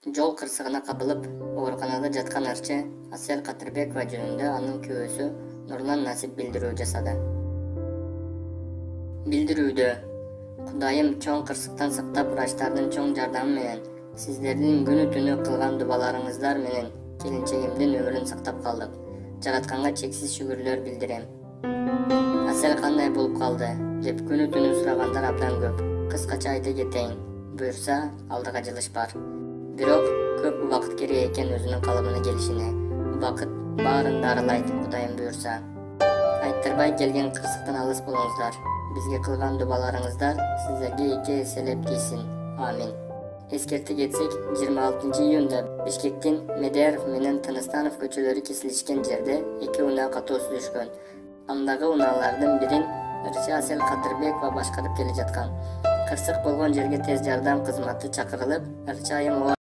Жол кырсыгына кабылып, ооруканада жаткан ырчы Асел Кадырбекова жөнүндө анын күйөөсү Нурлан Насип билдирүү жасады. Билдирүүдө Кудайым чоң кырсыктан сактап, врачтардын чоң жардамы менен, сиздердин күнү түнү кылган дубаларыңыздар менен келинчегимдин өмүрүн сактап калдык. Жаратканга чексиз шүгүрлөр билдирем. Асел кандай болуп калды деп күнү түнү сурагандар абдан көп. Кыскача айта кетейин, буюрса алдыга жылыш бар. Бирок көп убакыт керек экен өзүнүн калыбына келишине. Убакыт баарын дарылайт, Кудайым буюрса. Айттырбай келген кырсыктан алыс болуңуздар. Бизге кылган дубаларыңыздар сиздерге эки эселеп тийсин. Амин. Эскерте кетсек, 26 июнда Бишкектин Медеров менен Тыныстанов көчөлөрү кесилишкен жерде эки унаа катоосу түшкөн. Андагы унаалардын бирин ырчы Асел Кадырбекова башкарып келе жаткан. Кырсык болгон жерге тез жардам кызматы чакырылып, ырчы айым